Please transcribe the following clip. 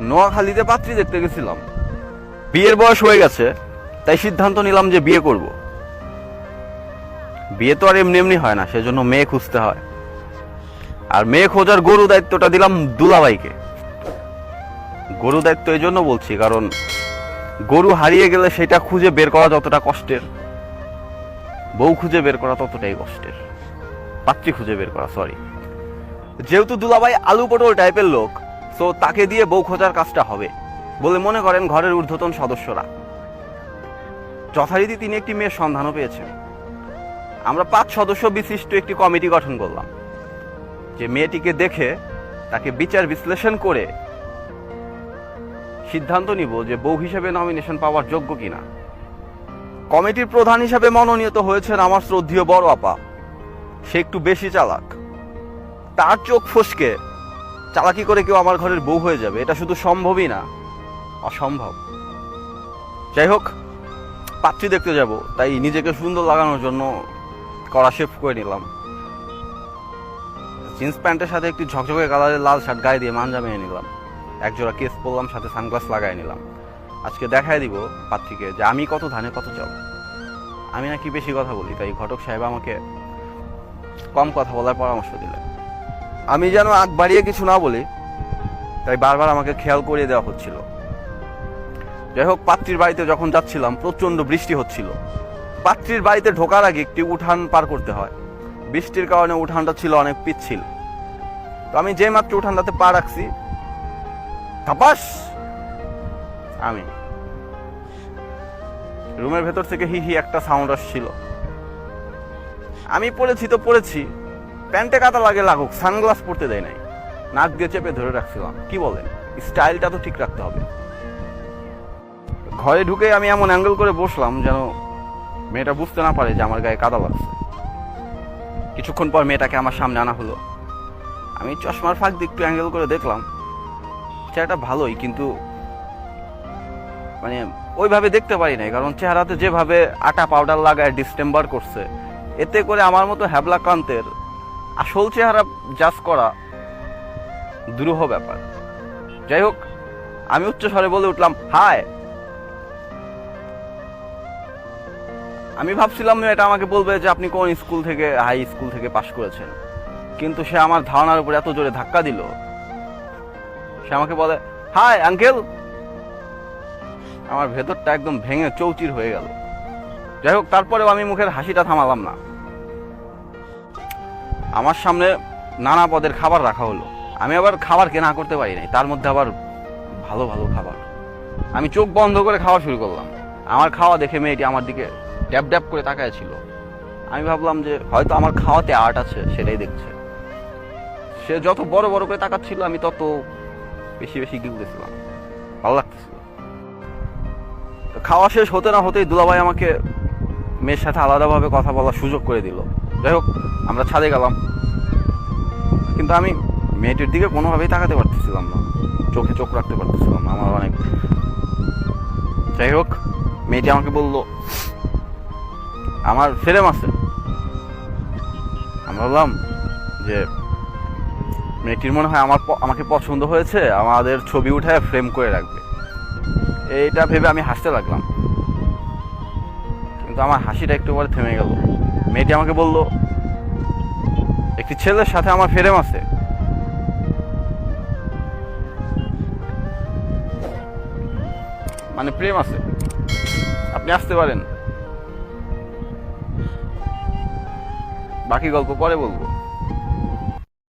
নোয়াখালীতে পাত্রী দেখতে গেছিলাম। বিয়ের বয়স হয়ে গেছে, তাই সিদ্ধান্ত নিলাম যে বিয়ে করব। বিয়ে তো আর এমনি এমনি হয় না, সেজন্য মেয়ে খুঁজতে হয়। আর মেয়ে খোঁজার গরু দায়িত্বটা দিলাম দুলাভাইকে। গরু দায়িত্ব এই জন্য বলছি, কারণ গরু হারিয়ে গেলে সেটা খুঁজে বের করা যতটা কষ্টের, বউ খুঁজে বের করা ততটাই কষ্টের। পাত্রী খুঁজে বের করা, সরি। যেহেতু দুলাভাই আলু পটল টাইপের লোক, তো তাকে দিয়ে বউ খোঁজার কাজটা হবে বলে মনে করেন ঘরের ঊর্ধ্বতন সদস্যরা। যথারীতি তিনি একটি মেয়ের সন্ধানও পেয়েছেন। আমরা 5 সদস্য বিশিষ্ট একটি কমিটি গঠন করলাম, যে মেয়েটিকে দেখে তাকে বিচার বিশ্লেষণ করে সিদ্ধান্ত নিব যে বউ হিসেবে নমিনেশন পাওয়ার যোগ্য কিনা। কমিটির প্রধান হিসেবে মনোনীত হয়েছেন আমার শ্রদ্ধেয় বড় আপা। সে একটু বেশি চালাক। তার চোখ ফসকে চালাকি করে কেউ আমার ঘরের বউ হয়ে যাবে, এটা শুধু সম্ভবই না, অসম্ভব। যাই হোক, পাত্রী দেখতে যাব, তাই নিজেকে সুন্দর লাগানোর জন্য কড়া শেভ করে নিলাম। জিন্স প্যান্টের সাথে একটি ঝকঝকে কালারের লাল শার্ট গায়ে দিয়ে মাঞ্জা মেনে নিলাম। একজোড়া কেস পরলাম, সাথে সানগ্লাস লাগাই নিলাম। আজকে দেখাই দিব পাত্রীকে যে আমি কত ধানে কত চাল। আমি নাকি বেশি কথা বলি, তাই ঘটক সাহেব আমাকে কম কথা বলার পরামর্শ দিলেন। আমি যেন আগ বাড়িয়ে কিছু না বলি, তাই বারবার আমাকে খেয়াল করিয়ে দেওয়া হচ্ছিল। যাই হোক, পাত্রীর বাড়িতে যখন যাচ্ছিলাম প্রচন্ড বৃষ্টি হচ্ছিল। পাত্রীর বাড়িতে ঢোকার আগে একটি উঠান পার করতে হয়। বৃষ্টির কারণে উঠানটা ছিল অনেক পিচ্ছিল। তো আমি যে মাত্র উঠানটাতে পা রাখছি, থাপাস, আমি রুমের ভেতর থেকে হি হি একটা সাউন্ড আসছিল। আমি পড়েছি তো পড়েছি, প্যান্টে কাটা লাগে লাগুক, সানগ্লাস পরতে দেয় নাই, নাক দিয়ে চেপে ধরে রাখছিলাম। কি বলেন, স্টাইলটা তো ঠিক রাখতে হবে। ঘরে ঢুকে আমি এমন অ্যাঙ্গেল করে বসলাম যেন মেয়েটা বুঝতে না পারে যে আমার গায়ে কাদা লাগছে। কিছুক্ষণ পর মেয়েটাকে আমার সামনে আনা হলো। আমি চশমার ফাঁক দিয়ে একটু অ্যাঙ্গেল করে দেখলাম, চেহারাটা ভালোই, কিন্তু মানে ওইভাবে দেখতে পারি নাই, কারণ চেহারাতে যেভাবে আটা পাউডার লাগায় ডিস্টেম্বার করছে, এতে করে আমার মতো হ্যাবলাকান্তের আসল চেহারা জাজ করা দুরূহ ব্যাপার। যাই হোক, আমি উচ্চ স্বরে বলে উঠলাম, হাই। আমি ভাবছিলাম এটা আমাকে বলবে যে আপনি কোন স্কুল থেকে, হাই স্কুল থেকে পাশ করেছেন, কিন্তু সে আমার ধারণার উপর এত জোরে ধাক্কা দিল। সে আমাকে বলে, হাই আঙ্কেল। আমার ভেতরটা একদম ভেঙে চৌচির হয়ে গেল। যাই হোক, তারপরেও আমি মুখের হাসিটা থামালাম না। আমার সামনে নানা পদের খাবার রাখা হলো। আমি আবার খাবার কেনা করতে পারি নাই, তার মধ্যে আবার ভালো ভালো খাবার। আমি চোখ বন্ধ করে খাওয়া শুরু করলাম। আমার খাওয়া দেখে মেয়েটি আমার দিকে ড্যাব ড্যাব করে তাকায় ছিল। আমি ভাবলাম যে হয়তো আমার খাওয়াতে আর্ট আছে, সেটাই দেখছে। সে যত বড় বড় করে তাকাচ্ছিল, আমি তত বেশি বেশি গিলতেছিলাম, ভালো লাগতেছিল। খাওয়া শেষ হতে না হতেই দুলাভাই আমাকে মেয়ের সাথে আলাদাভাবে কথা বলার সুযোগ করে দিল। যাই হোক, আমরা ছাদে গেলাম, কিন্তু আমি মেয়েটির দিকে কোনোভাবেই তাকাতে পারতেছিলাম না, চোখে চোখ রাখতে পারতেছিলাম না, আমার অনেক। যাই হোক, মেয়েটি আমাকে বলল আমার ফ্রেম আছে। আমি বললাম যে মেয়েটির মনে হয় আমাকে পছন্দ হয়েছে, আমাদের ছবি উঠায় ফ্রেম করে রাখবে। এইটা ভেবে আমি হাসতে লাগলাম, কিন্তু আমার হাসিটা একটু পরে থেমে গেল। মেয়েটি আমাকে বলল, একটি ছেলের সাথে আমার ফ্রেম আছে। মানে প্রেম আছে, আপনি আসতে পারেন, বাকি গল্প পরে বলবো।